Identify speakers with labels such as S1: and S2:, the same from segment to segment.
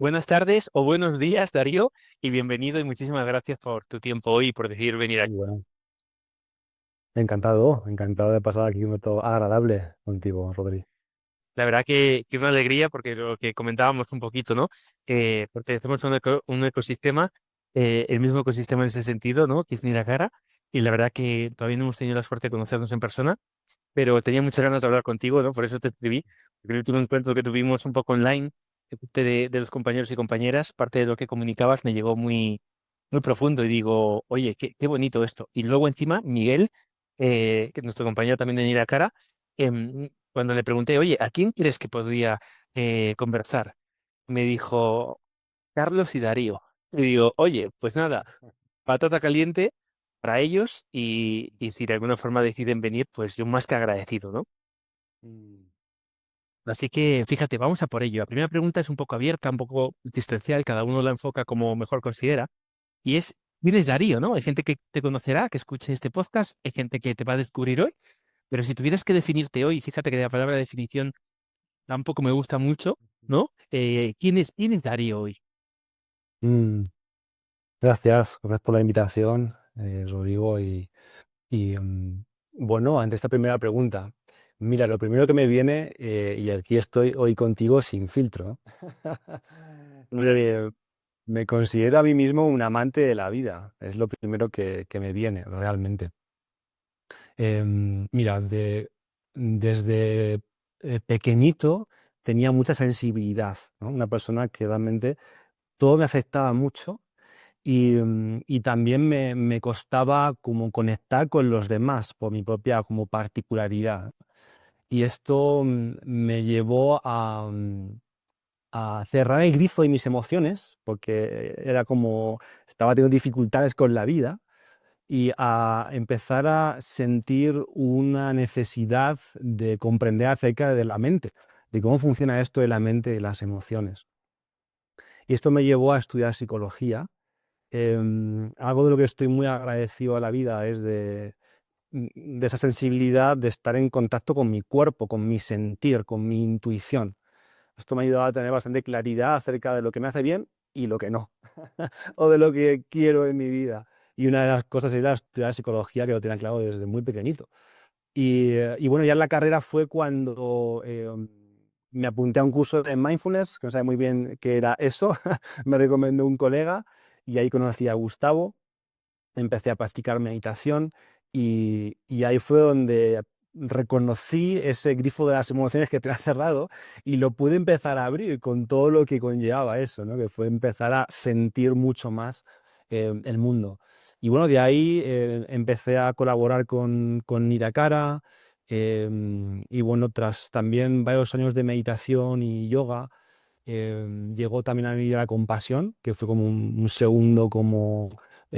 S1: Buenas tardes o buenos días, Darío, y bienvenido y muchísimas gracias por tu tiempo hoy y por decidir venir aquí.
S2: Y bueno, encantado de pasar aquí un rato agradable contigo, Rodri.
S1: La verdad que es una alegría porque lo que comentábamos un poquito, ¿no? Pertenecemos a un ecosistema, el mismo ecosistema en ese sentido, ¿no? Que es Niracara, y la verdad que todavía no hemos tenido la suerte de conocernos en persona, pero tenía muchas ganas de hablar contigo, ¿no? Por eso te escribí, porque el último encuentro que tuvimos un poco online de los compañeros y compañeras, parte de lo que comunicabas me llegó muy profundo y digo, oye, qué bonito esto. Y luego encima, Miguel, que es nuestro compañero también de Niracara, cuando le pregunté, oye, ¿a quién crees que podría conversar? Me dijo, Carlos y Darío. Y digo, oye, pues nada, patata caliente para ellos y si de alguna forma deciden venir, pues yo más que agradecido, ¿no?
S2: Mm.
S1: Así que fíjate, vamos a por ello. La primera pregunta es un poco abierta, un poco existencial, cada uno la enfoca como mejor considera, y es, ¿quién es Darío, no? Hay gente que te conocerá, que escuche este podcast, hay gente que te va a descubrir hoy, pero si tuvieras que definirte hoy, fíjate que la palabra definición tampoco me gusta mucho, ¿no? ¿Quién es Darío hoy?
S2: Mm, gracias por la invitación, Rodrigo. Bueno, ante esta primera pregunta, mira, lo primero que me viene, y aquí estoy hoy contigo sin filtro. Eh, Me considero a mí mismo un amante de la vida, es lo primero que me viene realmente. Mira, desde pequeñito tenía mucha sensibilidad, ¿no? Una persona que realmente todo me afectaba mucho y también me costaba como conectar con los demás por mi propia como particularidad. Y esto me llevó a cerrar el grifo de mis emociones, porque era como estaba teniendo dificultades con la vida y a empezar a sentir una necesidad de comprender acerca de la mente, de cómo funciona esto de la mente y las emociones. Y esto me llevó a estudiar psicología. Algo de lo que estoy muy agradecido a la vida es de esa sensibilidad de estar en contacto con mi cuerpo, con mi sentir, con mi intuición. Esto me ha ayudado a tener bastante claridad acerca de lo que me hace bien y lo que no, o de lo que quiero en mi vida. Y una de las cosas es la estudiar psicología, que lo tenía claro desde muy pequeñito. Y bueno, ya en la carrera fue cuando me apunté a un curso de mindfulness, que no sabía muy bien qué era eso, me recomendó un colega y ahí conocí a Gustavo, empecé a practicar meditación y ahí fue donde reconocí ese grifo de las emociones que tenía cerrado y lo pude empezar a abrir con todo lo que conllevaba eso, ¿no? Que fue empezar a sentir mucho más el mundo. Y bueno, de ahí empecé a colaborar con Niracara y bueno, tras también varios años de meditación y yoga, llegó también a mí la compasión, que fue como un segundo como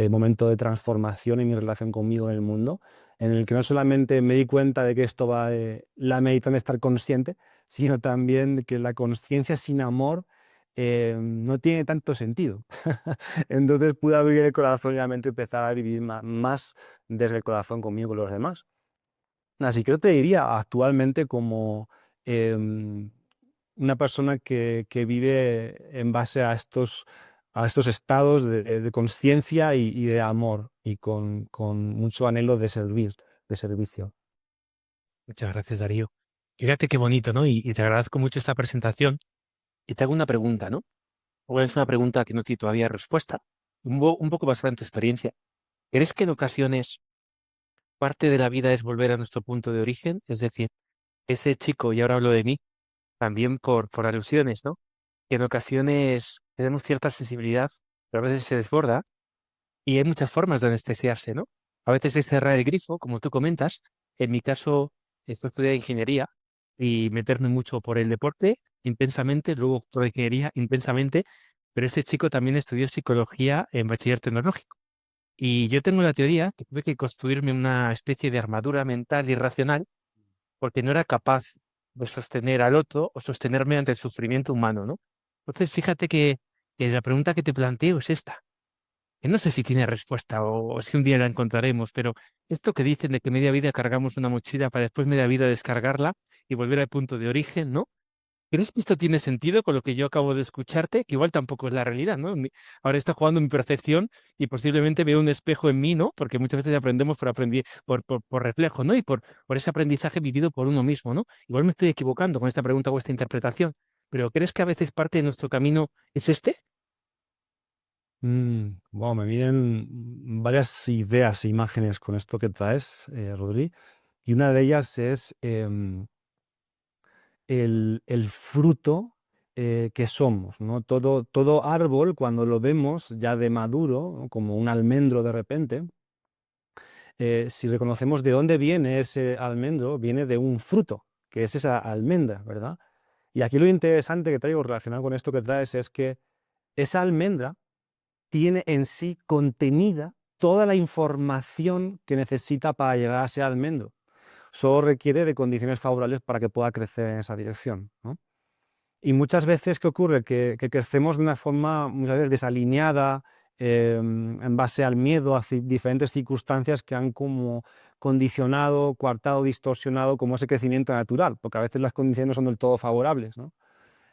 S2: momento de transformación en mi relación conmigo en el mundo, en el que no solamente me di cuenta de que esto va de la meditación de estar consciente, sino también de que la conciencia sin amor no tiene tanto sentido. Entonces pude abrir el corazón y realmente empezar a vivir más desde el corazón conmigo y con los demás. Así que yo te diría actualmente como em, una persona que vive en base a estos estados de conciencia y de amor y con mucho anhelo de servir, de servicio.
S1: Muchas gracias, Darío. Fíjate qué bonito, ¿no? Y te agradezco mucho esta presentación. Y te hago una pregunta, ¿no? O es una pregunta que no tiene todavía respuesta. Un poco basada en tu experiencia. ¿Crees que en ocasiones parte de la vida es volver a nuestro punto de origen? Es decir, ese chico, y ahora hablo de mí, también por alusiones, ¿no? Que en ocasiones tenemos cierta sensibilidad, pero a veces se desborda y hay muchas formas de anestesiarse, ¿no? A veces es cerrar el grifo, como tú comentas. En mi caso, esto estudié ingeniería y meterme mucho por el deporte intensamente, luego por la ingeniería intensamente, pero ese chico también estudió psicología en bachiller tecnológico. Y yo tengo la teoría que tuve que construirme una especie de armadura mental irracional porque no era capaz de sostener al otro o sostenerme ante el sufrimiento humano, ¿no? Entonces, fíjate que la pregunta que te planteo es esta, que no sé si tiene respuesta o si un día la encontraremos, pero esto que dicen de que media vida cargamos una mochila para después media vida descargarla y volver al punto de origen, ¿no? ¿Crees que esto tiene sentido con lo que yo acabo de escucharte? Que igual tampoco es la realidad, ¿no? Ahora está jugando mi percepción y posiblemente veo un espejo en mí, ¿no? Porque muchas veces aprendemos por reflejo, ¿no? Y por ese aprendizaje vivido por uno mismo, ¿no? Igual me estoy equivocando con esta pregunta o esta interpretación, pero ¿crees que a veces parte de nuestro camino es este?
S2: Wow, me vienen varias ideas e imágenes con esto que traes, Rodri, y una de ellas es el fruto que somos, ¿no? Todo árbol, cuando lo vemos ya de maduro, ¿no? Como un almendro de repente, si reconocemos de dónde viene ese almendro, viene de un fruto, que es esa almendra, ¿verdad? Y aquí lo interesante que traigo relacionado con esto que traes es que esa almendra tiene en sí contenida toda la información que necesita para llegar a ese almendro. Solo requiere de condiciones favorables para que pueda crecer en esa dirección, ¿no? Y muchas veces, ¿qué ocurre? Que crecemos de una forma muchas veces desalineada, en base al miedo a diferentes circunstancias que han como condicionado, coartado, distorsionado como ese crecimiento natural, porque a veces las condiciones no son del todo favorables, ¿no?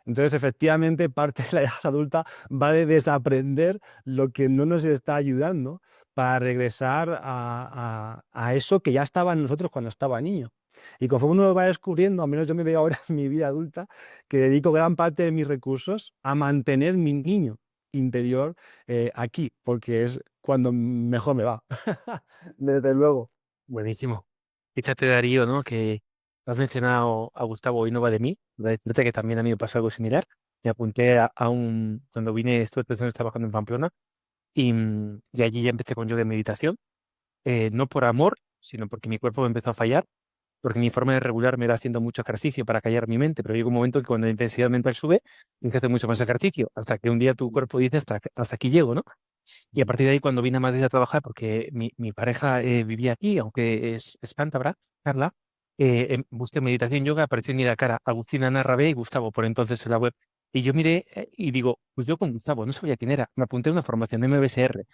S2: Entonces, efectivamente, parte de la edad adulta va de desaprender lo que no nos está ayudando para regresar a eso que ya estaba en nosotros cuando estaba niño. Y conforme uno lo va descubriendo, al menos yo me veo ahora en mi vida adulta, que dedico gran parte de mis recursos a mantener mi niño interior aquí, porque es cuando mejor me va. Desde luego.
S1: Buenísimo. Fíjate, Darío, ¿no? Que has mencionado a Gustavo Innova de mí. Voy a decirte que también a mí me pasó algo similar. Me apunté cuando vine, estuve 3 años trabajando en Pamplona y allí ya empecé con yoga y meditación. No por amor, sino porque mi cuerpo me empezó a fallar, porque mi forma de regularme era haciendo mucho ejercicio para callar mi mente, pero llegó un momento que cuando la intensidad mental sube, tienes que hacer mucho más ejercicio, hasta que un día tu cuerpo dice hasta aquí llego, ¿no? Y a partir de ahí, cuando vine a Madrid a trabajar, porque mi pareja vivía aquí, aunque es cántabra, Carla, busqué meditación yoga, apareció en la cara Agustina Narrabé y Gustavo, por entonces en la web. Y yo miré y digo, pues yo con Gustavo, no sabía quién era. Me apunté a una formación de MBSR.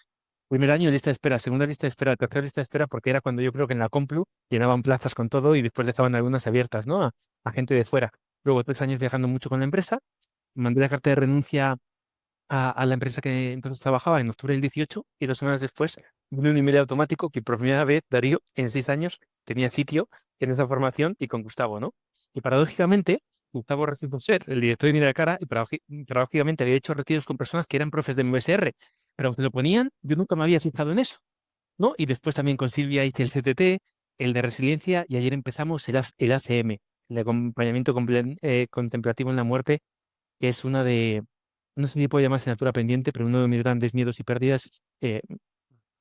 S1: Primer año lista de espera, segunda lista de espera, tercera lista de espera, porque era cuando yo creo que en la Complu llenaban plazas con todo y después dejaban algunas abiertas, ¿no? A gente de fuera. Luego 3 años viajando mucho con la empresa, mandé la carta de renuncia a la empresa que entonces trabajaba en octubre del 18 y 2 semanas después vino un email automático que por primera vez Darío en 6 años tenía sitio en esa formación y con Gustavo, ¿no? Y paradójicamente, Gustavo resultó ser el director de Mira la Cara y paradójicamente había hecho retiros con personas que eran profes de MSR, pero aunque lo ponían, yo nunca me había fijado en eso, ¿no? Y después también con Silvia hice el CTT, el de resiliencia y ayer empezamos el ACM, el de acompañamiento contemplativo en la muerte, que es no sé si puede llamarse asignatura pendiente, pero uno de mis grandes miedos y pérdidas, uno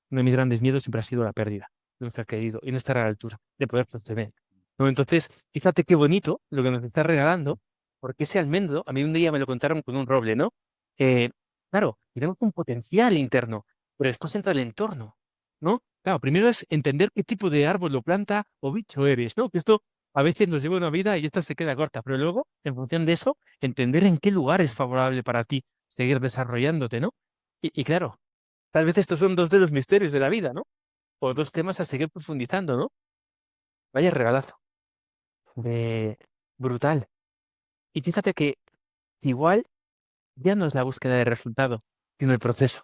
S1: de mis grandes miedos siempre ha sido la pérdida de un ser querido y no estar a la altura de poder sostener. ¿No? Entonces, fíjate qué bonito lo que nos está regalando, porque ese almendro, a mí un día me lo contaron con un roble, ¿no? Eh, claro, tenemos un potencial interno, pero después entra el entorno, ¿no? Claro, primero es entender qué tipo de árbol o planta o bicho eres, ¿no? Que esto a veces nos lleva una vida y esta se queda corta, pero luego, en función de eso, entender en qué lugar es favorable para ti seguir desarrollándote, ¿no? Y claro, tal vez estos son dos de los misterios de la vida, ¿no? O dos temas a seguir profundizando, ¿no? Vaya regalazo. De brutal. Y fíjate que igual ya no es la búsqueda de resultado, sino el proceso.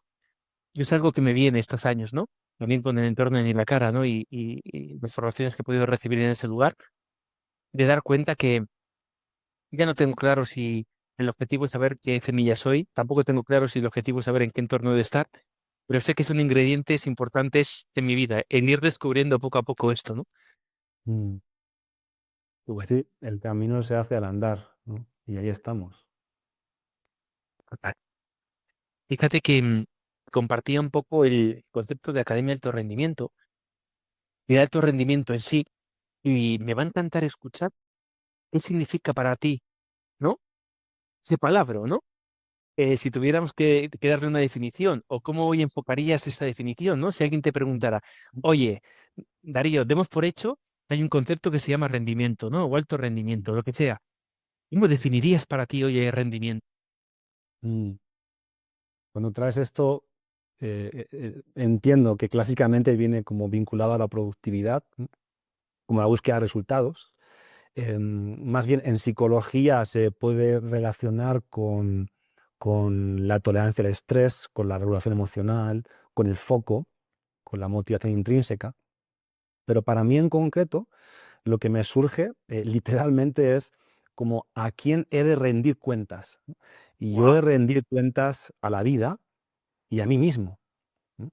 S1: Y es algo que me viene estos años, ¿no? También con el entorno en la cara, ¿no? Y las formaciones que he podido recibir en ese lugar, de dar cuenta que ya no tengo claro si el objetivo es saber qué semilla soy, tampoco tengo claro si el objetivo es saber en qué entorno de estar, pero sé que son ingredientes importantes de mi vida, en ir descubriendo poco a poco esto, ¿no?
S2: Mm,
S1: Y bueno,
S2: Sí, el camino se hace al andar, ¿no? Y ahí estamos.
S1: total. Fíjate que compartía un poco el concepto de academia de alto rendimiento y de alto rendimiento en sí, y me va a encantar escuchar qué significa para ti, ¿no? Ese palabra, ¿no? Si tuviéramos que darle una definición, o cómo hoy enfocarías esa definición, ¿no? Si alguien te preguntara, oye, Darío, demos por hecho, hay un concepto que se llama rendimiento, ¿no? O alto rendimiento, lo que sea. ¿Cómo definirías para ti, oye, rendimiento?
S2: Mm. Cuando traes esto, entiendo que clásicamente viene como vinculado a la productividad, ¿no? Como la búsqueda de resultados. Más bien en psicología se puede relacionar con la tolerancia al estrés, con la regulación emocional, con el foco, con la motivación intrínseca. Pero para mí en concreto, lo que me surge literalmente es como a quién he de rendir cuentas, ¿no? Y yo he
S1: Wow.
S2: de rendir cuentas a la vida y a mí mismo, ¿no?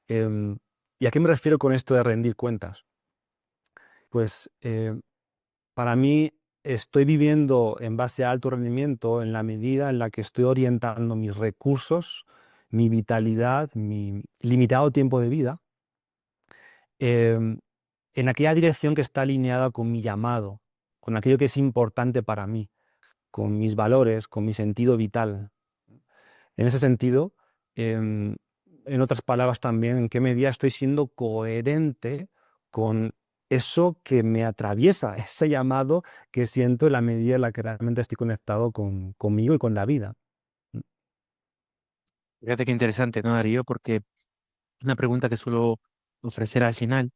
S2: Em, ¿Y a qué me refiero con esto de rendir cuentas? Pues para mí estoy viviendo en base a alto rendimiento en la medida en la que estoy orientando mis recursos, mi vitalidad, mi limitado tiempo de vida, em, en aquella dirección que está alineada con mi llamado, con aquello que es importante para mí, con mis valores, con mi sentido vital. En ese sentido, em, en otras palabras también, en qué medida estoy siendo coherente con eso que me atraviesa, ese llamado que siento en la medida en la que realmente estoy conectado conmigo y con la vida. Mm.
S1: Fíjate qué interesante, ¿no, Darío? Porque una pregunta que suelo ofrecer al final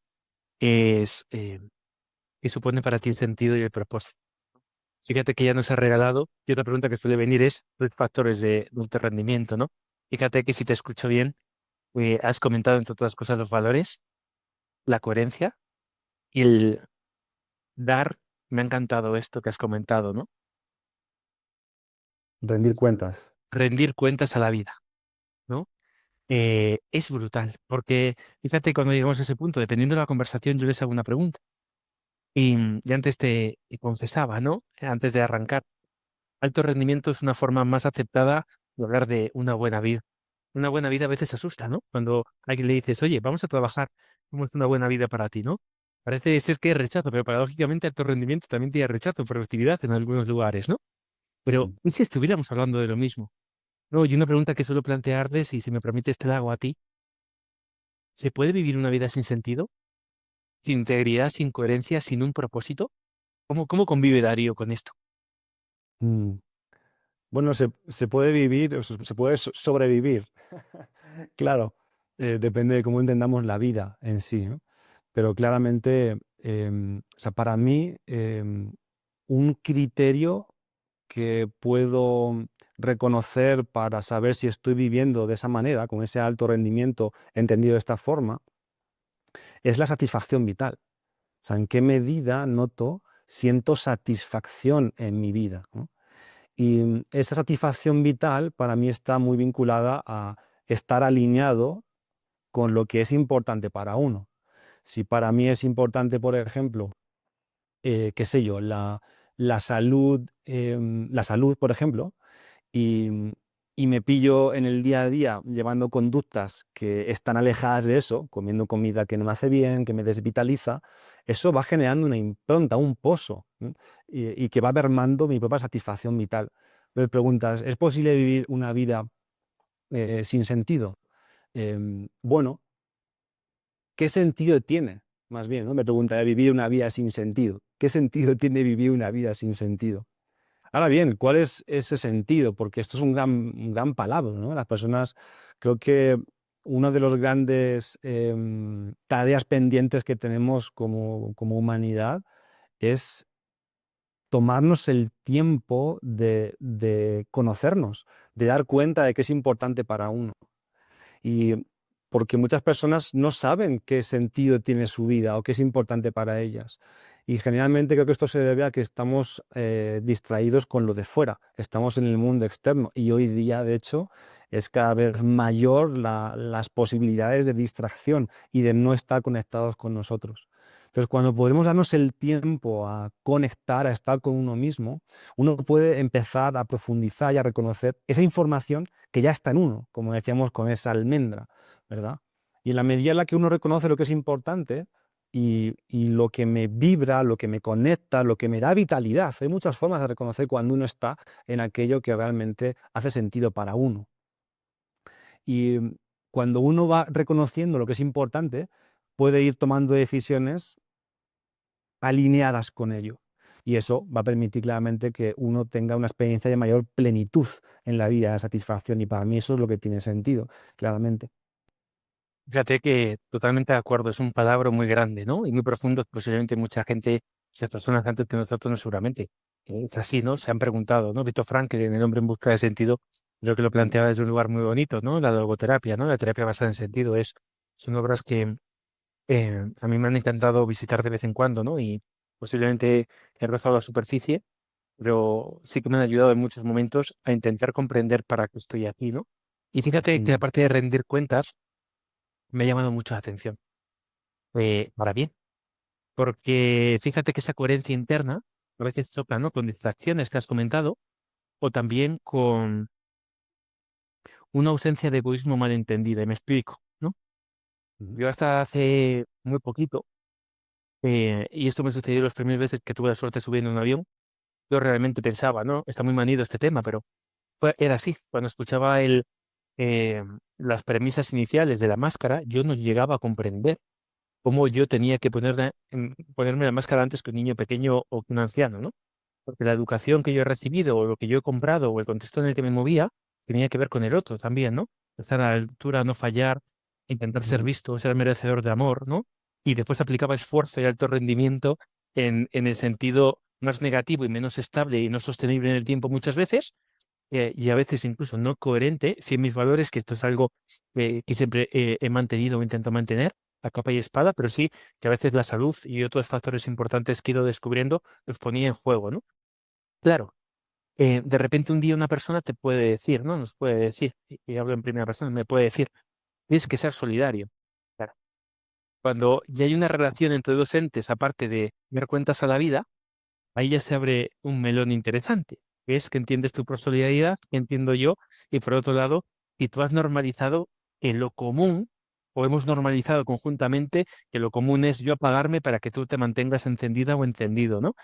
S1: es, ¿qué supone para ti el sentido y el propósito? Fíjate que ya nos ha regalado, y otra pregunta que suele venir es los factores de alto rendimiento, ¿no? Fíjate que si te escucho bien, has comentado entre otras cosas los valores, la coherencia y el dar. Me ha encantado esto que has comentado, ¿no?
S2: Rendir cuentas.
S1: Rendir cuentas a la vida, ¿no? Es brutal, porque fíjate cuando llegamos a ese punto, dependiendo de la conversación, yo les hago una pregunta. Y antes te confesaba, ¿no? Antes de arrancar, alto rendimiento es una forma más aceptada de hablar de una buena vida. Una buena vida a veces asusta, ¿no? Cuando a alguien le dices, oye, vamos a trabajar, ¿cómo es una buena vida para ti, no? Parece ser que hay rechazo, pero paradójicamente alto rendimiento también tiene rechazo, productividad en algunos lugares, ¿no? Pero,
S2: Mm.
S1: ¿y si estuviéramos hablando de lo mismo? No, y una pregunta que suelo plantearles, y si me permites te la hago a ti, ¿se puede vivir una vida sin sentido? ¿Sin integridad, sin coherencia, sin un propósito? ¿Cómo convive Darío con esto?
S2: Mm. Bueno, se puede vivir, o se puede sobrevivir. Claro, depende de cómo entendamos la vida en sí, ¿no? Pero claramente, o sea, para mí, un criterio que puedo reconocer para saber si estoy viviendo de esa manera, con ese alto rendimiento entendido de esta forma, es la satisfacción vital. O sea, en qué medida siento satisfacción en mi vida, ¿no? Y esa satisfacción vital para mí está muy vinculada a estar alineado con lo que es importante para uno. Si para mí es importante, por ejemplo, qué sé yo, la salud, por ejemplo, y, y me pillo en el día a día llevando conductas que están alejadas de eso, comiendo comida que no me hace bien, que me desvitaliza, eso va generando una impronta, un pozo, ¿no? Y que va mermando mi propia satisfacción vital. Me preguntas, ¿es posible vivir una vida sin sentido? Bueno, ¿qué sentido tiene? Más bien, ¿no? Me preguntaría, vivir una vida sin sentido. ¿Qué sentido tiene vivir una vida sin sentido? Ahora bien, ¿cuál es ese sentido? Porque esto es un gran palabra, ¿no? Las personas, creo que una de los grandes tareas pendientes que tenemos como humanidad es tomarnos el tiempo de conocernos, de dar cuenta de qué es importante para uno. Y porque muchas personas no saben qué sentido tiene su vida o qué es importante para ellas. Y generalmente creo que esto se debe a que estamos distraídos con lo de fuera, estamos en el mundo externo y hoy día, de hecho, es cada vez mayor las posibilidades de distracción y de no estar conectados con nosotros. Entonces, cuando podemos darnos el tiempo a conectar, a estar con uno mismo, uno puede empezar a profundizar y a reconocer esa información que ya está en uno, como decíamos con esa almendra, ¿verdad? Y en la medida en la que uno reconoce lo que es importante y lo que me vibra, lo que me conecta, lo que me da vitalidad, hay muchas formas de reconocer cuando uno está en aquello que realmente hace sentido para uno. Y cuando uno va reconociendo lo que es importante, puede ir tomando decisiones alineadas con ello. Y eso va a permitir claramente que uno tenga una experiencia de mayor plenitud en la vida, de satisfacción. Y para mí eso es lo que tiene sentido, claramente.
S1: Fíjate que totalmente de acuerdo, es un palabra muy grande, ¿no? Y muy profundo, posiblemente mucha gente muchas personas antes que nosotros no seguramente. Es así, ¿no? Se han preguntado, ¿no? Víctor Frankl, en El hombre en busca de sentido, creo que lo
S2: Mm,
S1: planteaba desde un lugar muy bonito, ¿no? La logoterapia, ¿no? La terapia basada en sentido son obras que a mí me han encantado visitar de vez en cuando, ¿no? Y posiblemente he rozado la superficie, pero sí que me han ayudado en muchos momentos a intentar comprender para qué estoy aquí, ¿no? Y fíjate que
S2: mm,
S1: aparte de rendir cuentas, me ha llamado mucho la atención, para bien, porque fíjate que esa coherencia interna a veces choca, ¿no? Con distracciones que has comentado o también con una ausencia de egoísmo malentendida, y me explico, ¿no?
S2: mm,
S1: Yo hasta hace muy poquito, y esto me sucedió las primeras veces que tuve la suerte de subir en un avión, yo realmente pensaba, ¿no? Está muy manido este tema, pero era así. Cuando escuchaba las premisas iniciales de la máscara, yo no llegaba a comprender cómo yo tenía que ponerme la máscara antes que un niño pequeño o que un anciano, ¿no? Porque la educación que yo he recibido o lo que yo he comprado o el contexto en el que me movía tenía que ver con el otro también, ¿no? Estar a la altura, no fallar, intentar ser
S2: mm,
S1: visto, ser merecedor de amor, ¿no? Y después aplicaba esfuerzo y alto rendimiento en el sentido más negativo y menos estable y no sostenible en el tiempo muchas veces, y a veces incluso no coherente, si mis valores, que esto es algo que siempre he mantenido o intento mantener a capa y espada, pero sí que a veces la salud y otros factores importantes que he ido descubriendo los ponía en juego, ¿no? Claro, de repente un día una persona te puede decir, ¿no? Nos puede decir, y hablo en primera persona, me puede decir, tienes que ser solidario. Claro, cuando ya hay una relación entre dos entes, aparte de dar cuentas a la vida, ahí ya se abre un melón interesante. Que es que entiendes tú por solidaridad, que entiendo yo, y por otro lado, y tú has normalizado que lo común, o hemos normalizado conjuntamente, que lo común es yo apagarme para que tú te mantengas encendida o encendido, ¿no?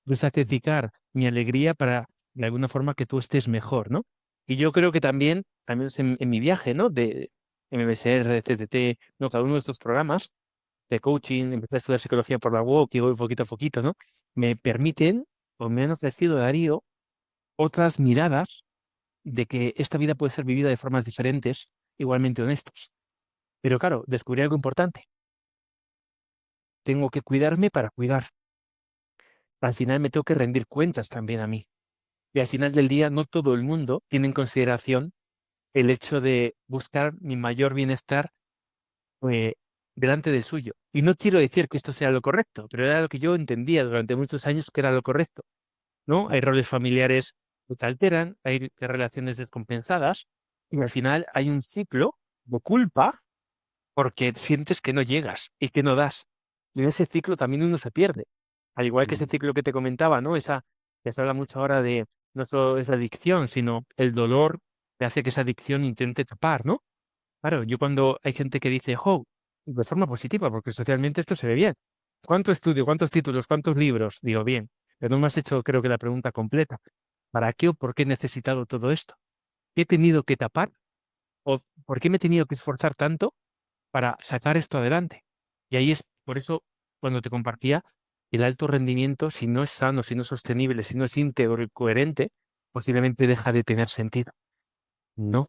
S1: Yo
S2: mm,
S1: sacrificar mi alegría para, de alguna forma, que tú estés mejor, ¿no? Y yo creo que también es en mi viaje, ¿no? De MBSR, de CTT, no, cada uno de estos programas de coaching, empecé a estudiar psicología por la UOC y voy poquito a poquito, ¿no? Me permiten, o me han ofrecido, Darío, otras miradas de que esta vida puede ser vivida de formas diferentes, igualmente honestas. Pero claro, descubrí algo importante. Tengo que cuidarme para cuidar. Al final me tengo que rendir cuentas también a mí. Y al final del día, no todo el mundo tiene en consideración el hecho de buscar mi mayor bienestar eh, delante del suyo. Y no quiero decir que esto sea lo correcto, pero era lo que yo entendía durante muchos años que era lo correcto, ¿no? Hay roles familiares que te alteran, hay relaciones descompensadas, y al final hay un ciclo de culpa porque sientes que no llegas y que no das. Y en ese ciclo también uno se pierde. Al igual que ese
S2: mm,
S1: ciclo que te comentaba, ¿no? Que se habla mucho ahora de no solo es la adicción, sino el dolor que hace que esa adicción intente tapar, ¿no? Claro, yo cuando hay gente que dice, oh, de forma positiva, porque socialmente esto se ve bien. ¿Cuánto estudio, cuántos títulos, cuántos libros? Digo, bien, pero no me has hecho, creo que la pregunta completa. ¿Para qué o por qué he necesitado todo esto? ¿Qué he tenido que tapar? ¿O por qué me he tenido que esforzar tanto para sacar esto adelante? Y ahí es, por eso, cuando te compartía, el alto rendimiento, si no es sano, si no es sostenible, si no es íntegro y coherente, posiblemente deja de tener sentido, ¿no?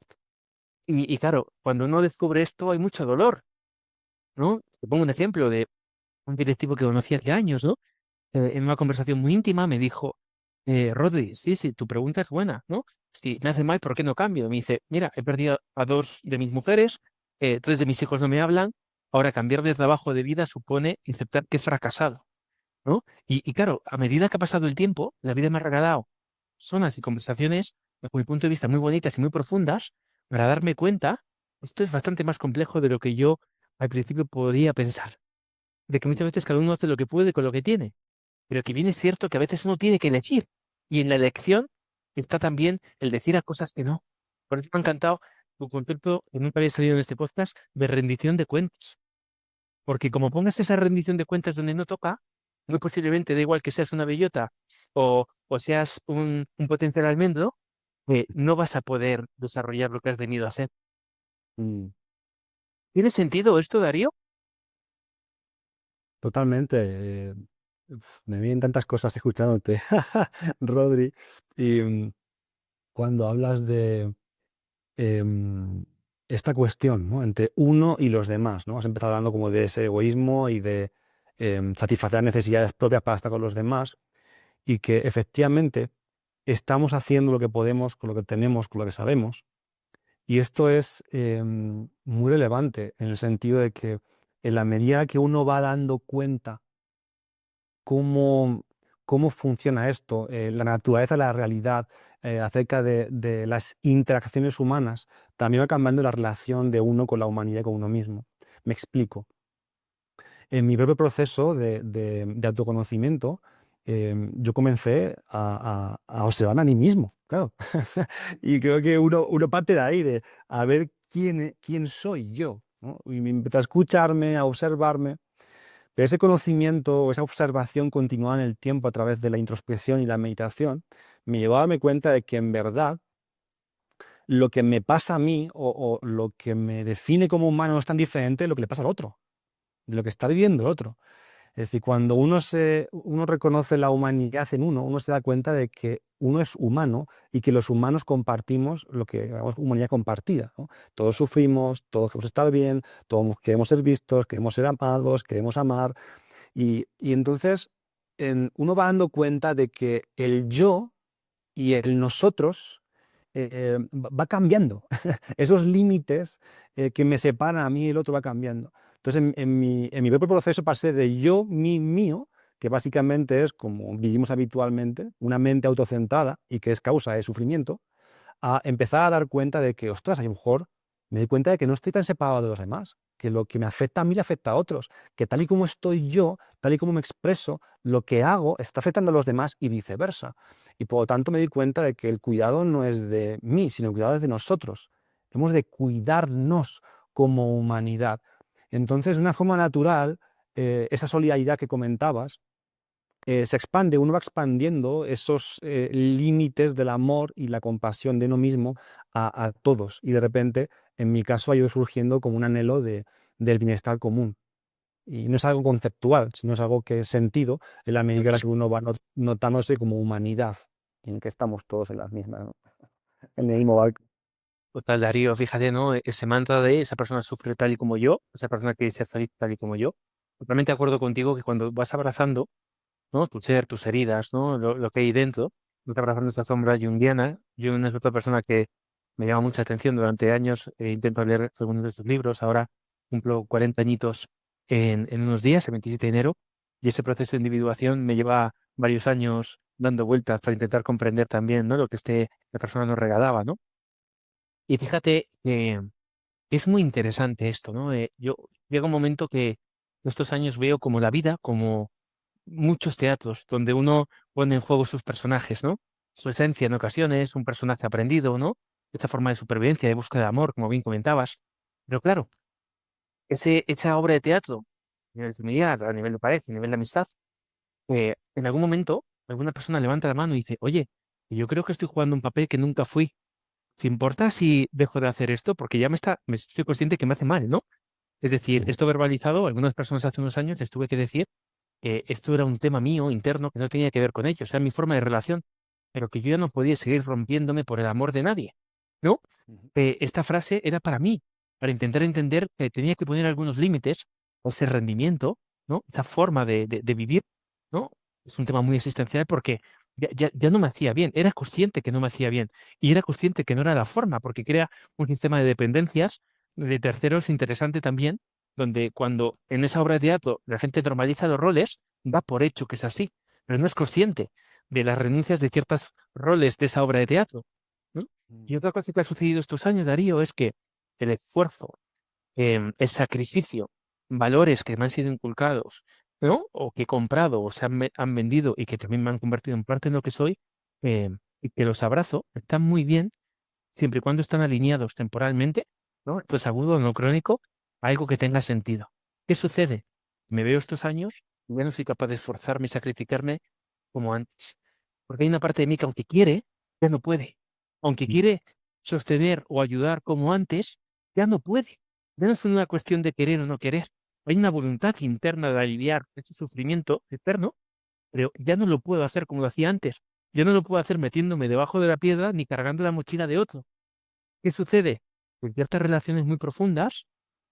S1: Y claro, cuando uno descubre esto hay mucho dolor, ¿no? Te pongo un ejemplo de un directivo que conocí hace años, ¿no? En una conversación muy íntima me dijo, Rodri, sí, sí, tu pregunta es buena, ¿no? Si me hace mal, ¿por qué no cambio? Me dice, mira, he perdido a dos de mis mujeres, tres de mis hijos no me hablan, ahora cambiar de trabajo de vida supone aceptar que he fracasado, ¿no? Y claro, a medida que ha pasado el tiempo, la vida me ha regalado zonas y conversaciones, bajo mi punto de vista, muy bonitas y muy profundas, para darme cuenta, esto es bastante más complejo de lo que yo al principio podía pensar, de que muchas veces cada uno hace lo que puede con lo que tiene, pero que bien es cierto que a veces uno tiene que elegir, y en la elección está también el decir a cosas que no. Por eso me ha encantado tu concepto, que nunca había salido en este podcast, de rendición de cuentas. Porque como pongas esa rendición de cuentas donde no toca, muy posiblemente da igual que seas una bellota o seas un potencial almendro, no vas a poder desarrollar lo que has venido a hacer.
S2: mm.
S1: ¿Tiene sentido esto, Darío?
S2: Totalmente. Me vienen tantas cosas escuchándote, Rodri. Y cuando hablas de em, esta cuestión, ¿no? Entre uno y los demás, ¿no? Has empezado hablando como de ese egoísmo y de satisfacer las necesidades propias para estar con los demás y que efectivamente estamos haciendo lo que podemos con lo que tenemos, con lo que sabemos. Y esto es muy relevante en el sentido de que en la medida que uno va dando cuenta cómo, cómo funciona esto, la naturaleza, la realidad, acerca de las interacciones humanas, también va cambiando la relación de uno con la humanidad y con uno mismo. Me explico. En mi propio proceso de autoconocimiento, yo comencé a observarme a mí mismo, claro. Y creo que uno parte de ahí, de a ver quién soy yo, ¿no? Y me empecé a escucharme, a observarme. Pero ese conocimiento o esa observación continuada en el tiempo a través de la introspección y la meditación me llevó a darme cuenta de que en verdad lo que me pasa a mí o lo que me define como humano no es tan diferente de lo que le pasa al otro, de lo que está viviendo el otro. Es decir, cuando uno reconoce la humanidad en uno se da cuenta de que uno es humano y que los humanos compartimos lo que llamamos humanidad compartida, ¿no? Todos sufrimos, todos queremos estar bien, todos queremos ser vistos, queremos ser amados, queremos amar. Y entonces uno va dando cuenta de que el yo y el nosotros va cambiando. Esos límites que me separan a mí y el otro va cambiando. Entonces, en mi propio proceso pasé de yo, mi, mío, que básicamente es como vivimos habitualmente, una mente autocentrada y que es causa de sufrimiento, a empezar a dar cuenta de que, ostras, a lo mejor me doy cuenta de que no estoy tan separado de los demás, que lo que me afecta a mí le afecta a otros, que tal y como estoy yo, tal y como me expreso, lo que hago está afectando a los demás y viceversa. Y por lo tanto me di cuenta de que el cuidado no es de mí, sino el cuidado es de nosotros. Hemos de cuidarnos como humanidad. Entonces, de una forma natural, esa solidaridad que comentabas, se expande, uno va expandiendo esos límites del amor y la compasión de uno mismo a todos. Y de repente, en mi caso, ha ido surgiendo como un anhelo del bienestar común. Y no es algo conceptual, sino es algo que es sentido en la medida en la que uno va notándose como humanidad, en que estamos todos en las mismas, ¿no? En el mismo barco.
S1: Total, Darío, fíjate, ¿no? Ese mantra de esa persona sufre tal y como yo, esa persona que ser feliz tal y como yo. Totalmente de acuerdo contigo que cuando vas abrazando, ¿no? Tu ser, tus heridas, ¿no? Lo que hay dentro, vas abrazando esa sombra junguiana. Yo es otra persona que me llama mucha atención durante años. Intento leer algunos de sus libros. Ahora cumplo 40 añitos en unos días, el 27 de enero, y ese proceso de individuación me lleva varios años dando vueltas para intentar comprender también, ¿no? Lo que la persona nos regalaba, ¿no? Y fíjate que es muy interesante esto, ¿no? Yo llega un momento que estos años veo como la vida, como muchos teatros, donde uno pone en juego sus personajes, ¿no? Su esencia en ocasiones, un personaje aprendido, ¿no? Esa forma de supervivencia, de búsqueda de amor, como bien comentabas. Pero claro, esa obra de teatro, a nivel familiar, a nivel de pareja, a nivel de amistad, en algún momento alguna persona levanta la mano y dice, oye, yo creo que estoy jugando un papel que nunca fui. ¿Te importa si dejo de hacer esto? Porque ya me estoy consciente que me hace mal, ¿no? Es decir,
S2: Ujú,
S1: esto verbalizado, algunas personas hace unos años les tuve que decir que esto era un tema mío interno que no tenía que ver con ellos, era mi forma de relación, pero que yo ya no podía seguir rompiéndome por el amor de nadie, ¿no?
S2: ujú,
S1: Esta frase era para mí, para intentar entender que tenía que poner algunos límites a ese rendimiento, ¿no? Esa forma de vivir, ¿no? Es un tema muy existencial porque ya no me hacía bien, era consciente que no me hacía bien y era consciente que no era la forma porque crea un sistema de dependencias de terceros interesante también, donde cuando en esa obra de teatro la gente normaliza los roles, da por hecho que es así, pero no es consciente de las renuncias de ciertos roles de esa obra de teatro, ¿no?
S2: ujú,
S1: Y otra cosa que ha sucedido estos años, Darío, es que el esfuerzo, el sacrificio, valores que me han sido inculcados, ¿no? O que he comprado o han vendido y que también me han convertido en parte en lo que soy, y que los abrazo, están muy bien siempre y cuando están alineados temporalmente, ¿no? Esto es agudo, no crónico, a algo que tenga sentido. ¿Qué sucede? Me veo estos años y ya no soy capaz de esforzarme y sacrificarme como antes. Porque hay una parte de mí que aunque quiere, ya no puede. Aunque
S2: ujú,
S1: quiere sostener o ayudar como antes, ya no puede. Ya no es una cuestión de querer o no querer. Hay una voluntad interna de aliviar este sufrimiento eterno, pero ya no lo puedo hacer como lo hacía antes. Ya no lo puedo hacer metiéndome debajo de la piedra ni cargando la mochila de otro. ¿Qué sucede? En ciertas relaciones muy profundas,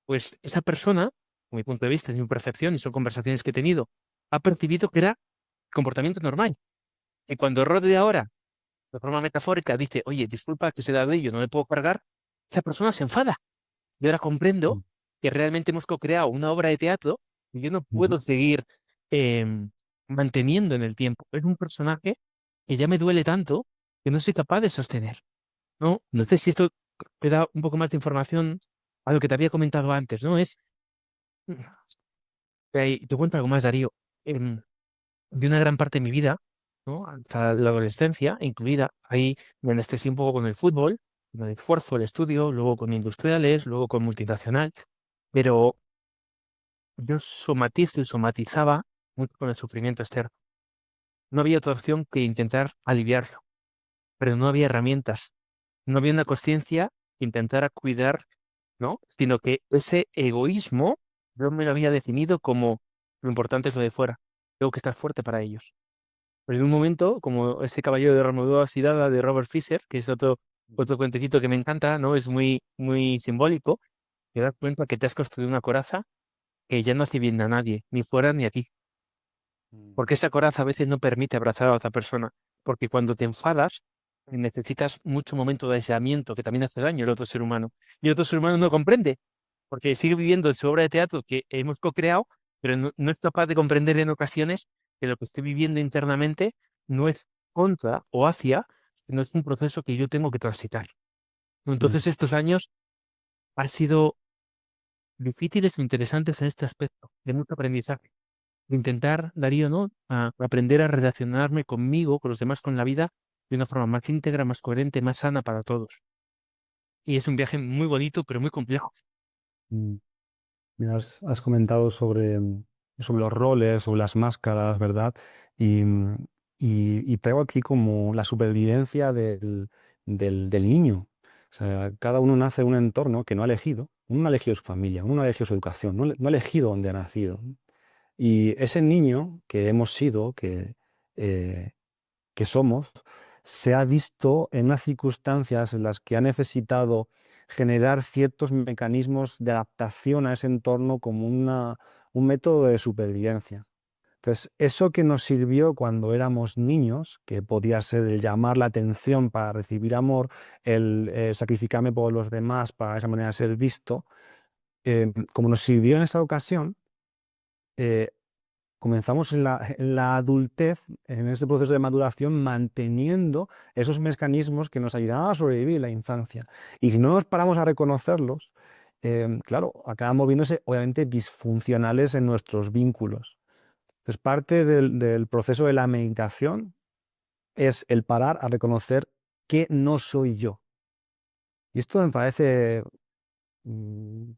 S1: pues esa persona mi punto de vista, es mi percepción y son conversaciones que he tenido, ha percibido que era comportamiento normal. Y cuando Rod de ahora, de forma metafórica, dice, oye, disculpa que se da de ello, no le puedo cargar, esa persona se enfada. Y ahora comprendo
S2: mm,
S1: que realmente hemos co-creado una obra de teatro y yo no
S2: ujú,
S1: puedo seguir em, manteniendo en el tiempo. Es un personaje que ya me duele tanto que no soy capaz de sostener. No sé si esto te da un poco más de información a lo que te había comentado antes, ¿no? Te cuento algo más, Darío. Em, de una gran parte de mi vida, ¿no? Hasta la adolescencia, incluida, ahí me anestesié un poco con el fútbol, con el esfuerzo, el estudio, luego con industriales, luego con multinacional, pero yo somatizo y somatizaba mucho con el sufrimiento externo. No había otra opción que intentar aliviarlo, pero no había herramientas, no había una conciencia que intentara cuidar, ¿no? Sino que ese egoísmo yo me lo había definido como lo importante es lo de fuera, tengo que estar fuerte para ellos. Pero en un momento, como ese caballero de armadura oxidada de Robert Fisher, que es otro cuentecito que me encanta, ¿no? Es muy simbólico, te das cuenta que te has construido una coraza que ya no hace bien a nadie, ni fuera ni a ti.
S2: mm,
S1: Porque esa coraza a veces no permite abrazar a otra persona. Porque cuando te enfadas, necesitas mucho momento de aislamiento que también hace daño al otro ser humano. Y el otro ser humano no comprende, porque sigue viviendo en su obra de teatro que hemos co-creado, pero no es capaz de comprender en ocasiones que lo que estoy viviendo internamente no es contra o hacia, sino es un proceso que yo tengo que transitar.
S2: mm.
S1: Entonces estos años han sido difíciles e interesantes en este aspecto, de mucho aprendizaje. De intentar, Darío, ¿no? A aprender a relacionarme conmigo, con los demás, con la vida, de una forma más íntegra, más coherente, más sana para todos. Y es un viaje muy bonito, pero muy complejo.
S2: Mm. Mira, has comentado sobre los roles, sobre las máscaras, ¿verdad? Y, y traigo aquí como la supervivencia del niño. O sea, cada uno nace en un entorno que no ha elegido. Uno no ha elegido su familia, uno no ha elegido su educación, no ha elegido dónde ha nacido. Y ese niño que hemos sido, eh, que somos, se ha visto en unas circunstancias en las que ha necesitado generar ciertos mecanismos de adaptación a ese entorno como un método de supervivencia. Entonces, eso que nos sirvió cuando éramos niños, que podía ser el llamar la atención para recibir amor, el sacrificarme por los demás para de esa manera ser visto, como nos sirvió en esa ocasión, eh, comenzamos en la adultez, en ese proceso de maduración, manteniendo esos mecanismos que nos ayudaban a sobrevivir en la infancia. Y si no nos paramos a reconocerlos, claro, acabamos viéndose obviamente disfuncionales en nuestros vínculos. Entonces, parte del proceso de la meditación es el parar a reconocer que no soy yo. Y esto me parece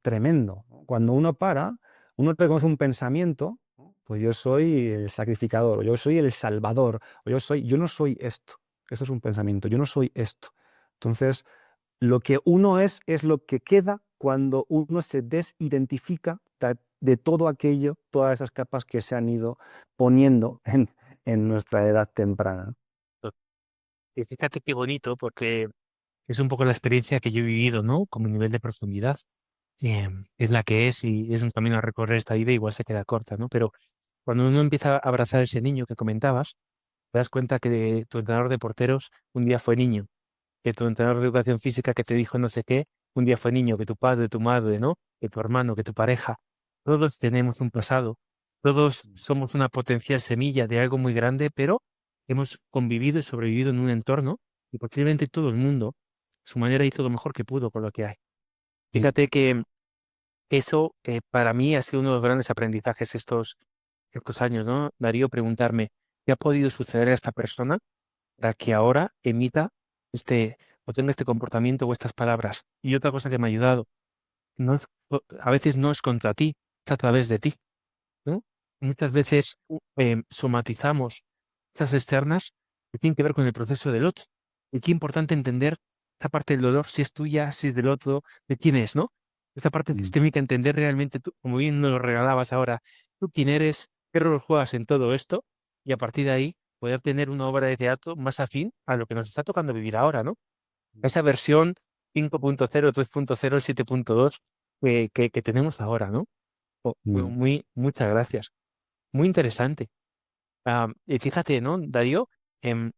S2: tremendo, ¿no? Cuando uno para, uno reconoce un pensamiento, ¿no? Pues yo soy el sacrificador, o yo soy el salvador, o yo no soy esto. Eso es un pensamiento, yo no soy esto. Entonces, lo que uno es lo que queda cuando uno se desidentifica de todo aquello, todas esas capas que se han ido poniendo en nuestra edad temprana.
S1: Y fíjate qué bonito, porque es un poco la experiencia que yo he vivido, ¿no? Como nivel de profundidad. Es la que es y es un camino a recorrer esta vida, igual se queda corta, ¿no? Pero cuando uno empieza a abrazar a ese niño que comentabas, te das cuenta que tu entrenador de porteros un día fue niño, que tu entrenador de educación física que te dijo no sé qué, un día fue niño, que tu padre, tu madre, ¿no? Que tu hermano, que tu pareja. Todos tenemos un pasado, todos somos una potencial semilla de algo muy grande, pero hemos convivido y sobrevivido en un entorno y posiblemente todo el mundo, a su manera, hizo lo mejor que pudo con lo que hay.
S2: Mm,
S1: Fíjate que eso para mí ha sido uno de los grandes aprendizajes estos años, ¿no? Darío, preguntarme, ¿qué ha podido suceder a esta persona para que ahora emita este o tenga este comportamiento o estas palabras? Y otra cosa que me ha ayudado, a veces no es contra ti, es a través de ti, ¿no? Muchas veces somatizamos estas externas que tienen que ver con el proceso del otro. Y qué importante entender esta parte del dolor, si es tuya, si es del otro, de quién es, ¿no? Esta parte
S2: mm,
S1: sistémica, entender realmente tú, como bien nos lo regalabas ahora, tú quién eres, qué rol juegas en todo esto, y a partir de ahí poder tener una obra de teatro más afín a lo que nos está tocando vivir ahora, ¿no? Esa versión 5.0, 3.0, 7.2 que tenemos ahora, ¿no?
S2: Mm,
S1: Muchas gracias. Muy interesante. Y fíjate, ¿no, Darío? Em,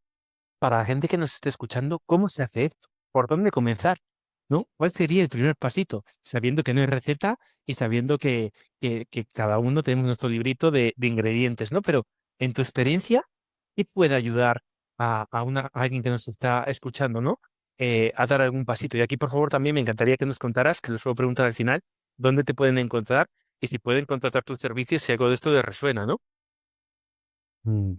S1: para la gente que nos esté escuchando, ¿cómo se hace esto? ¿Por dónde comenzar? ¿No? ¿Cuál sería el primer pasito? Sabiendo que no hay receta y sabiendo que cada uno tenemos nuestro librito de ingredientes, ¿no? Pero en tu experiencia, ¿qué puede ayudar a alguien que nos está escuchando, ¿no? A dar algún pasito. Y aquí, por favor, también me encantaría que nos contaras, que lo suelo preguntar al final, dónde te pueden encontrar y si pueden contratar tus servicios si algo de esto les resuena, ¿no?
S2: mm.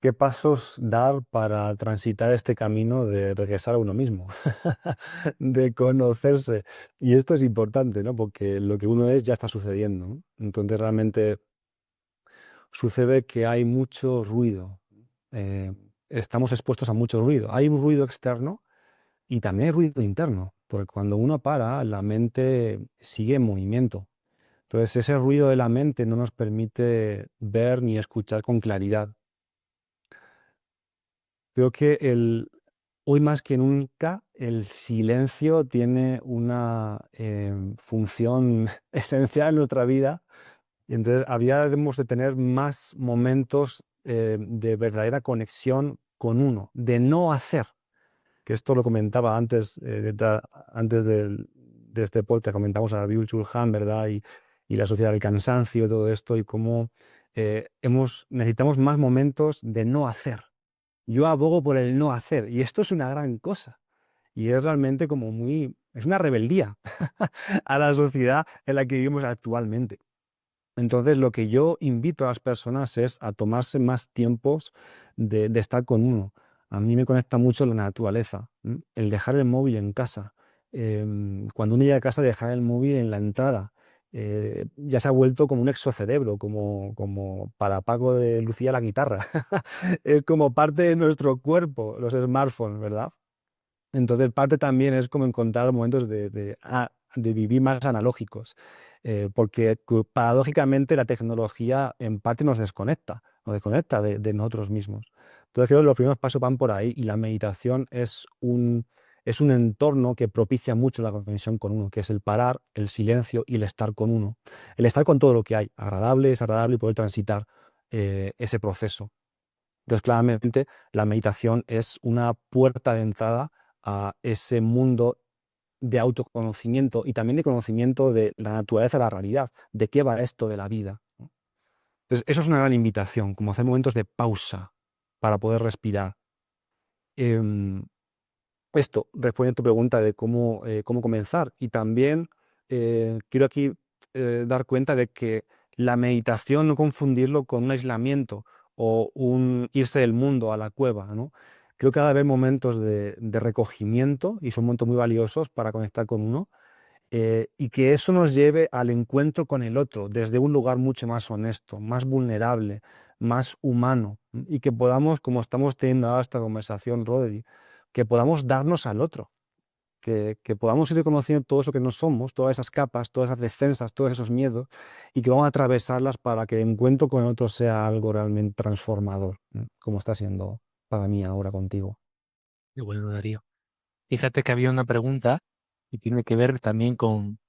S2: ¿Qué pasos dar para transitar este camino de regresar a uno mismo? De conocerse. Y esto es importante, ¿no? Porque lo que uno es ya está sucediendo, ¿no? Entonces realmente sucede que hay mucho ruido. eh, Estamos expuestos a mucho ruido. Hay un ruido externo y también hay ruido interno, porque cuando uno para, la mente sigue en movimiento. Entonces ese ruido de la mente no nos permite ver ni escuchar con claridad. Creo que hoy más que nunca el silencio tiene una función esencial en nuestra vida y entonces habríamos de tener más momentos de verdadera conexión con uno, de no hacer, que esto lo comentaba antes, antes de este podcast, comentamos a Byung-Chul Han, ¿verdad? Y la sociedad del cansancio, todo esto, y cómo necesitamos más momentos de no hacer. Yo abogo por el no hacer y esto es una gran cosa y es realmente como es una rebeldía a la sociedad en la que vivimos actualmente. Entonces, lo que yo invito a las personas es a tomarse más tiempos de estar con uno. A mí me conecta mucho la naturaleza, el dejar el móvil en casa. Cuando uno llega a casa, dejar el móvil en la entrada. Ya se ha vuelto como un exocerebro, como para Paco de Lucía la guitarra. Es como parte de nuestro cuerpo, los smartphones, ¿verdad? Entonces, parte también es como encontrar momentos de vivir más analógicos, porque paradójicamente la tecnología en parte nos desconecta de nosotros mismos. Entonces, creo que los primeros pasos van por ahí y la meditación es un entorno que propicia mucho la conexión con uno, que es el parar, el silencio y el estar con uno. El estar con todo lo que hay, agradable, desagradable y poder transitar ese proceso. Entonces, claramente, la meditación es una puerta de entrada a ese mundo de autoconocimiento y también de conocimiento de la naturaleza de la realidad, de qué va esto de la vida, ¿no? Entonces, eso es una gran invitación, como hacer momentos de pausa para poder respirar. Em, Esto responde a tu pregunta de cómo comenzar. Y también quiero aquí dar cuenta de que la meditación, no confundirlo con un aislamiento o un irse del mundo a la cueva, ¿no? Creo que ha de haber momentos de recogimiento y son momentos muy valiosos para conectar con uno, y que eso nos lleve al encuentro con el otro desde un lugar mucho más honesto, más vulnerable, más humano, y que podamos, como estamos teniendo ahora esta conversación, Rodri, que podamos darnos al otro, que podamos ir reconociendo todo eso que no somos, todas esas capas, todas esas defensas, todos esos miedos, y que vamos a atravesarlas para que el encuentro con el otro sea algo realmente transformador, ¿no? Como está siendo para mí ahora contigo.
S1: Qué bueno, Darío. Fíjate que había una pregunta y tiene que ver también con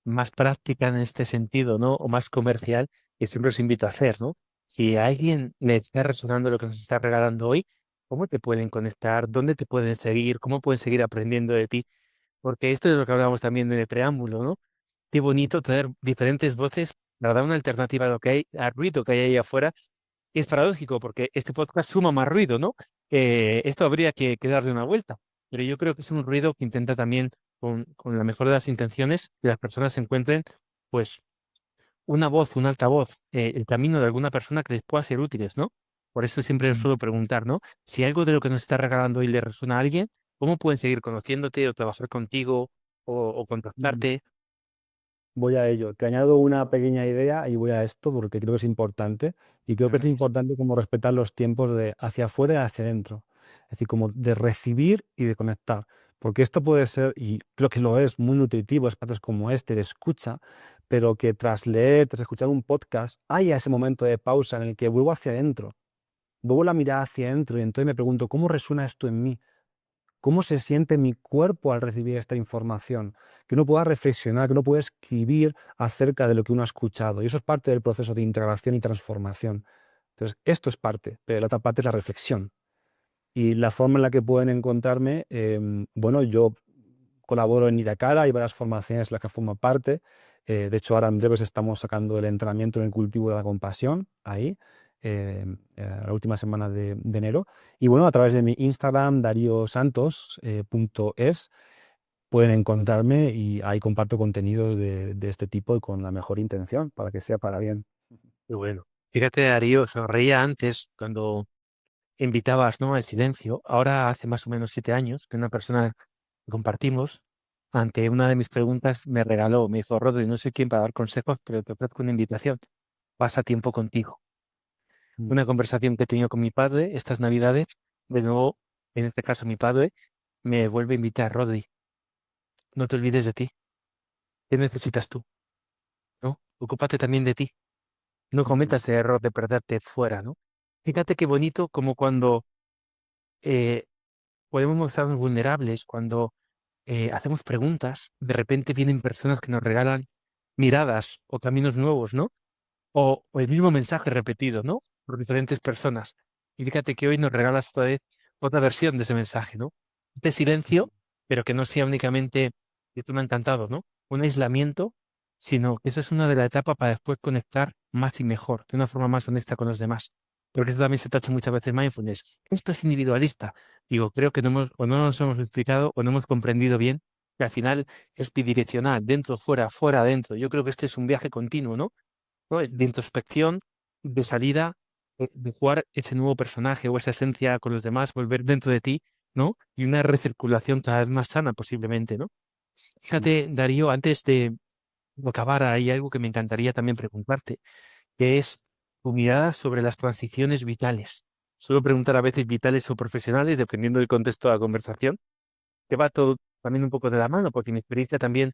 S1: más práctica en este sentido, ¿no? O más comercial, que siempre os invito a hacer, ¿no? Si a alguien le está resonando lo que nos está regalando hoy, ¿cómo te pueden conectar? ¿Dónde te pueden seguir? ¿Cómo pueden seguir aprendiendo de ti? Porque esto es lo que hablábamos también en el preámbulo, ¿no? Qué bonito tener diferentes voces para dar una alternativa a lo que hay, al ruido que hay ahí afuera. Y es paradójico porque este podcast suma más ruido, ¿no? Esto habría que darle una vuelta, pero yo creo que es un ruido que intenta también, con la mejor de las intenciones, que las personas encuentren, pues, una voz, un altavoz, el camino de alguna persona que les pueda ser útiles, ¿no? Por eso siempre os
S2: Mm.
S1: suelo preguntar, ¿no? Si algo de lo que nos está regalando hoy le resuena a alguien, ¿cómo pueden seguir conociéndote o trabajar contigo o
S2: Mm.
S1: contactarte?
S2: Voy a ello. Te añado una pequeña idea y voy a esto porque creo que es importante. Y creo
S1: Muchas
S2: que es
S1: gracias.
S2: importante como respetar los tiempos de hacia afuera y hacia adentro. Es decir, como de recibir y de conectar. Porque esto puede ser, y creo que lo es, muy nutritivo, espacios como este de escucha, pero que tras leer, tras escuchar un podcast, haya ese momento de pausa en el que vuelvo hacia adentro, vuelvo la mirada hacia adentro y entonces me pregunto, ¿cómo resuena esto en mí? cómo se siente mi cuerpo al recibir esta información, que uno pueda reflexionar, que uno pueda escribir acerca de lo que uno ha escuchado. Y eso es parte del proceso de integración y transformación. Entonces, esto es parte, pero la otra parte es la reflexión. Y la forma en la que pueden encontrarme, bueno, yo colaboro en Idacara, hay varias formaciones en las que formo parte. De hecho, ahora en breves estamos sacando el entrenamiento en el cultivo de la compasión, ahí, la última semana de enero. Y bueno, a través de mi Instagram, dariosantos.es, pueden encontrarme y ahí comparto contenidos de este tipo y con la mejor intención, para que sea para bien.
S1: Y bueno, fíjate, Darío, sonreía antes cuando invitabas, ¿no?, al silencio. Ahora hace más o menos 7 años que una persona que compartimos, ante una de mis preguntas, me dijo, Rodri, no soy quien para dar consejos, pero te ofrezco una invitación. Pasa tiempo contigo.
S2: Mm,
S1: Una conversación que he tenido con mi padre estas Navidades, de nuevo, en este caso mi padre, me vuelve a invitar, Rodri, no te olvides de ti. ¿Qué necesitas tú? ¿No? Ocúpate también de ti. No
S2: mm,
S1: cometas el error de perderte fuera, ¿no? Fíjate qué bonito como cuando eh, podemos mostrarnos vulnerables, cuando hacemos preguntas, de repente vienen personas que nos regalan miradas o caminos nuevos, ¿no? O el mismo mensaje repetido, ¿no? Por diferentes personas. Y fíjate que hoy nos regalas otra vez otra versión de ese mensaje, ¿no? De silencio, pero que no sea únicamente, que tú me ha encantado, ¿no? Un aislamiento, sino que eso es una de las etapas para después conectar más y mejor, de una forma más honesta con los demás. Porque esto también se tacha muchas veces mindfulness. Esto es individualista. Digo, creo que no hemos, o no nos hemos explicado o no hemos comprendido bien que al final es bidireccional, dentro, fuera, fuera, dentro. Yo creo que este es un viaje continuo, ¿no? De introspección, de salida, de jugar ese nuevo personaje o esa esencia con los demás, volver dentro de ti, ¿no? Y una recirculación cada vez más sana, posiblemente, ¿no?
S2: mm,
S1: Fíjate, Darío, antes de acabar, hay algo que me encantaría también preguntarte, que es tu mirada sobre las transiciones vitales. Suelo preguntar a veces vitales o profesionales, dependiendo del contexto de la conversación, que va todo también un poco de la mano, porque mi experiencia también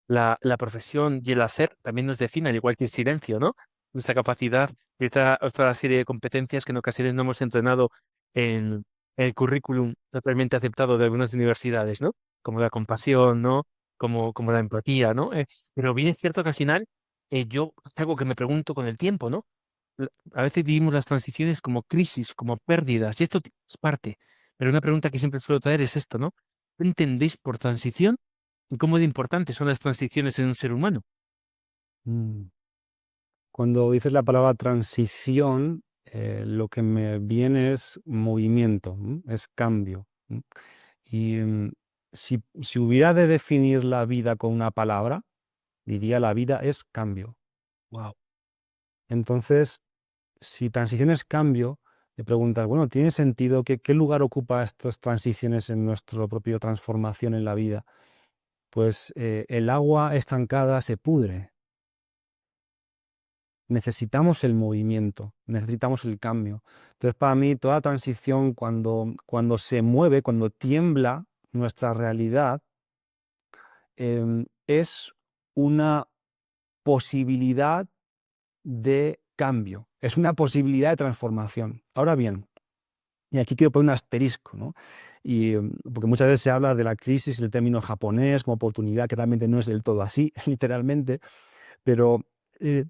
S1: la profesión y el hacer también nos define, al igual que el silencio, ¿no? Nuestra capacidad y otra serie de competencias que en ocasiones no hemos entrenado en el currículum totalmente aceptado de algunas universidades, ¿no? Como la compasión, ¿no? Como la empatía, ¿no? Pero bien es cierto que al final, yo es algo que me pregunto con el tiempo, ¿no? A veces vivimos las transiciones como crisis, como pérdidas, y esto es parte. Pero una pregunta que siempre suelo traer es esto, ¿no? ¿Qué entendéis por transición? ¿Y cómo de importantes son las transiciones en un ser humano?
S2: mm. Cuando dices la palabra transición, lo que me viene es movimiento, es cambio. Y si hubiera de definir la vida con una palabra, diría la vida es cambio.
S1: Wow.
S2: Entonces, si transición es cambio, te preguntas, bueno, ¿tiene sentido que qué lugar ocupa estas transiciones en nuestra propia transformación en la vida? Pues el agua estancada se pudre. Necesitamos el movimiento, necesitamos el cambio. Entonces, para mí, toda transición, cuando se mueve, cuando tiembla nuestra realidad, es una posibilidad de cambio, es una posibilidad de transformación. Ahora bien, y aquí quiero poner un asterisco, ¿no? Porque muchas veces se habla de la crisis, el término japonés como oportunidad, que realmente no es del todo así, literalmente, pero eh,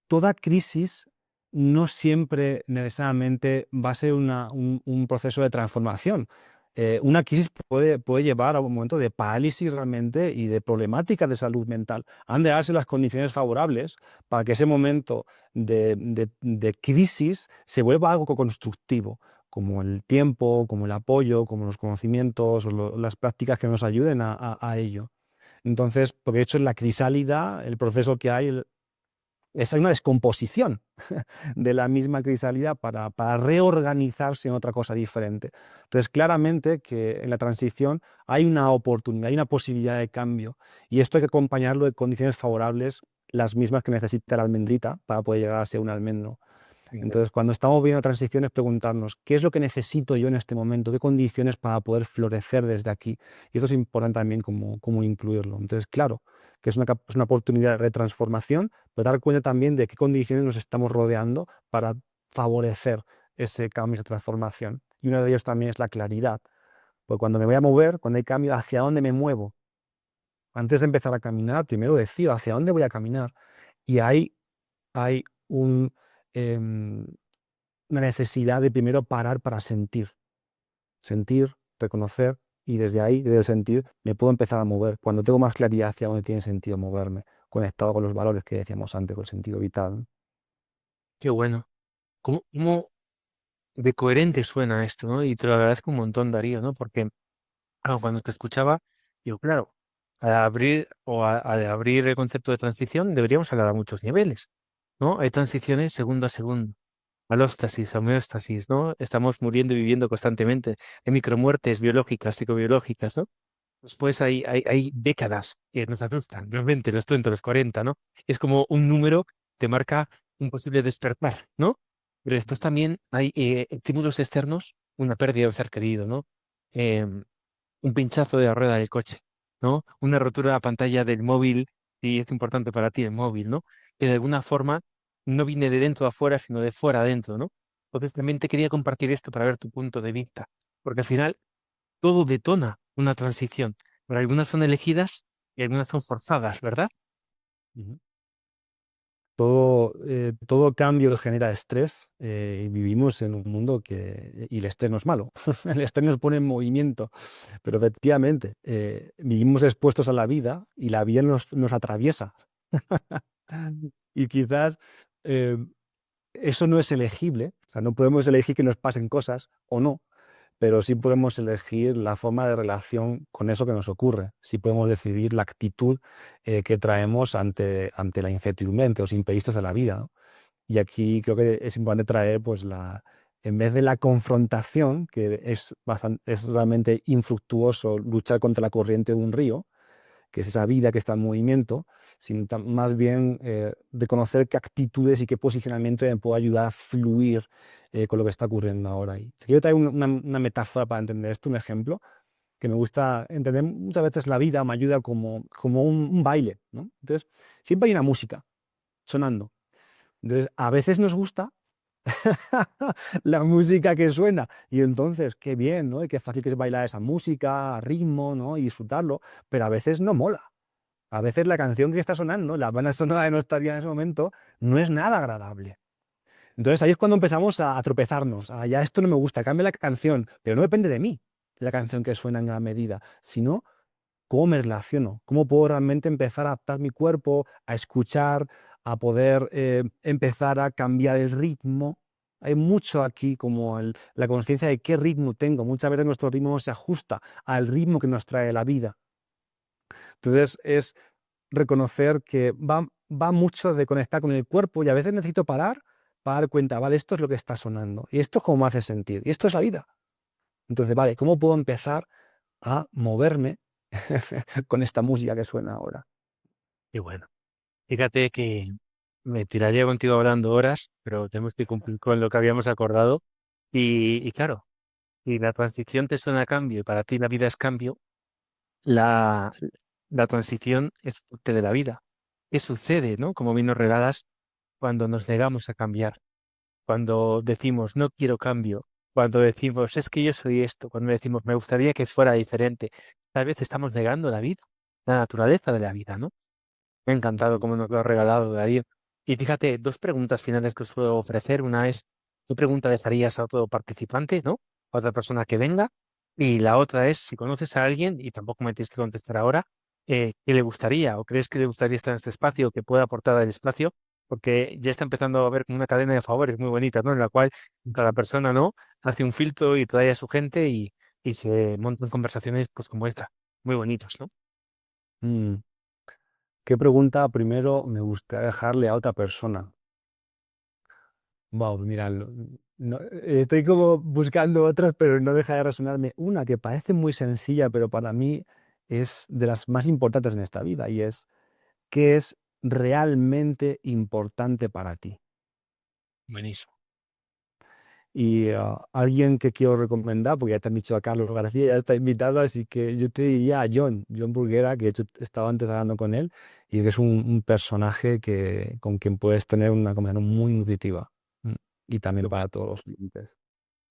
S2: toda crisis no siempre necesariamente va a ser un proceso de transformación. Una crisis puede llevar a un momento de parálisis realmente y de problemática de salud mental. Han de darse las condiciones favorables para que ese momento de crisis se vuelva algo constructivo, como el tiempo, como el apoyo, como los conocimientos o las prácticas que nos ayuden a ello. Entonces, porque de hecho en la crisálida, el proceso que hay, hay una descomposición de la misma crisálida para reorganizarse en otra cosa diferente. Entonces, claramente que en la transición hay una oportunidad, hay una posibilidad de cambio, y esto hay que acompañarlo de condiciones favorables, las mismas que necesita la almendrita para poder llegar a ser un almendro. Entonces, cuando estamos viendo transiciones, preguntarnos, ¿qué es lo que necesito yo en este momento? ¿Qué condiciones para poder florecer desde aquí? Y eso es importante también como incluirlo. Entonces, claro, que es una oportunidad de transformación, pero dar cuenta también de qué condiciones nos estamos rodeando para favorecer ese cambio, esa transformación. Y una de ellas también es la claridad, Pues cuando me voy a mover, cuando hay cambio, ¿hacia dónde me muevo? Antes de empezar a caminar, primero decido hacia dónde voy a caminar. Y ahí hay un, em, una necesidad de primero parar para sentir, reconocer, y desde ahí, desde el sentir, me puedo empezar a mover. Cuando tengo más claridad hacia dónde tiene sentido moverme, conectado con los valores que decíamos antes, con el sentido vital, ¿no?
S1: Qué bueno. ¿Cómo de coherente suena esto, ¿no? Y te lo agradezco un montón, Darío, ¿no? Porque cuando te escuchaba, digo, claro, al abrir el concepto de transición deberíamos hablar a muchos niveles, ¿no? Hay transiciones segundo a segundo, alóstasis, homeostasis, ¿no? Estamos muriendo y viviendo constantemente. Hay micromuertes biológicas, psicobiológicas, ¿no? Después hay décadas que nos asustan, realmente, los 30, los 40, ¿no? Es como un número te marca un posible despertar, ¿no? Pero después también hay estímulos externos, una pérdida de un ser querido, ¿no? Em, un pinchazo de la rueda del coche, ¿no? Una rotura de la pantalla del móvil, y es importante para ti el móvil, ¿no? Que de alguna forma no viene de dentro a afuera, sino de fuera a adentro, ¿no? Entonces también te quería compartir esto para ver tu punto de vista, porque al final todo detona una transición, pero algunas son elegidas y algunas son forzadas, ¿verdad?
S2: Ujú. Todo cambio genera estrés, y vivimos en un mundo y el estrés no es malo. El estrés nos pone en movimiento, pero efectivamente vivimos expuestos a la vida y la vida nos atraviesa. Y quizás eh, eso no es elegible, o sea, no podemos elegir que nos pasen cosas o no, pero sí podemos elegir la forma de relación con eso que nos ocurre. Sí podemos decidir la actitud que traemos ante la incertidumbre, ante los imprevistos de la vida, ¿no? Y aquí creo que es importante traer, pues, en vez de la confrontación, que es realmente infructuoso luchar contra la corriente de un río, que es esa vida que está en movimiento, sino más bien de conocer qué actitudes y qué posicionamiento me puedo ayudar a fluir con lo que está ocurriendo ahora. Y te quiero traer una metáfora para entender esto, un ejemplo que me gusta entender. Muchas veces la vida me ayuda como un baile, ¿no? Entonces, siempre hay una música sonando. Entonces, a veces nos gusta la música que suena. Y entonces, qué bien, ¿no? Y qué fácil que es bailar esa música a ritmo, ¿no? Y disfrutarlo. Pero a veces no mola. A veces la canción que está sonando, la banda sonora de nuestra vida en ese momento, no es nada agradable. Entonces ahí es cuando empezamos a tropezarnos. Ya esto no me gusta, cambia la canción. Pero no depende de mí la canción que suena en gran medida, sino cómo me relaciono, cómo puedo realmente empezar a adaptar mi cuerpo, a escuchar, a poder empezar a cambiar el ritmo. Hay mucho aquí como la conciencia de qué ritmo tengo. Muchas veces nuestro ritmo no se ajusta al ritmo que nos trae la vida. Entonces es reconocer que va mucho de conectar con el cuerpo, y a veces necesito parar para dar cuenta, vale, esto es lo que está sonando y esto es cómo me hace sentir y esto es la vida. Entonces, vale, ¿cómo puedo empezar a moverme con esta música que suena ahora?
S1: Y bueno, fíjate que me tiraría contigo hablando horas, pero tenemos que cumplir con lo que habíamos acordado. Y claro, si la transición te suena a cambio y para ti la vida es cambio, la, la transición es parte de la vida. ¿Qué sucede, no? Como bien nos regalas cuando nos negamos a cambiar, cuando decimos no quiero cambio, cuando decimos es que yo soy esto, cuando decimos me gustaría que fuera diferente, tal vez estamos negando la vida, la naturaleza de la vida, ¿no? Me ha encantado cómo nos lo ha regalado, Darío. Y fíjate, dos preguntas finales que os suelo ofrecer. Una es, ¿qué pregunta dejarías a otro participante, ¿no? A otra persona que venga. Y la otra es, si conoces a alguien, y tampoco me tienes que contestar ahora, ¿qué le gustaría o crees que le gustaría estar en este espacio, que pueda aportar al espacio? Porque ya está empezando a haber como una cadena de favores muy bonita, ¿no? En la cual cada persona, ¿no? Hace un filtro y trae a su gente y se montan conversaciones, pues como esta, muy bonitos, ¿no?
S2: Mm, ¿Qué pregunta primero me gustaría dejarle a otra persona? Wow, mira, estoy como buscando otras, pero no deja de resonarme una que parece muy sencilla, pero para mí es de las más importantes en esta vida, y es: ¿qué es realmente importante para ti?
S1: Buenísimo.
S2: Y alguien que quiero recomendar, porque ya te han dicho a Carlos García, ya está invitado, así que yo te diría a John Burguera, que de hecho estaba antes hablando con él, y que es un personaje con quien puedes tener una conversación muy nutritiva. Mm. Y también para todos los clientes.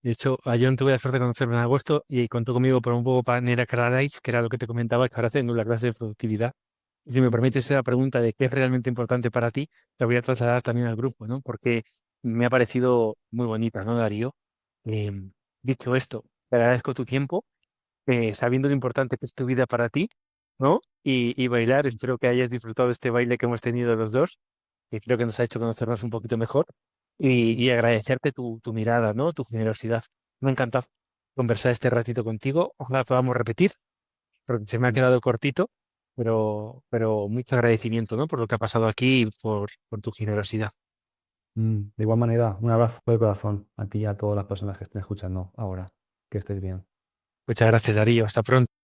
S1: De hecho, a John tuve la suerte de conocerlo en agosto y contó conmigo por un poco para venir a Paradise, que era lo que te comentaba, que ahora tengo la clase de productividad. Y si me permites la pregunta de qué es realmente importante para ti, te voy a trasladar también al grupo, ¿no? Porque me ha parecido muy bonita, ¿no, Darío? Em, Dicho esto, te agradezco tu tiempo, sabiendo lo importante que es tu vida para ti, ¿no? Y bailar, espero que hayas disfrutado de este baile que hemos tenido los dos, que creo que nos ha hecho conocernos un poquito mejor, y agradecerte tu mirada, ¿no? Tu generosidad. Me ha encantado conversar este ratito contigo. Ojalá podamos repetir, porque se me ha
S2: Mm,
S1: quedado cortito, pero mucho agradecimiento, ¿no? Por lo que ha pasado aquí y por tu generosidad.
S2: De igual manera, un abrazo de corazón a ti y a todas las personas que estén escuchando ahora. Que estés bien.
S1: Muchas gracias, Darío. Hasta pronto.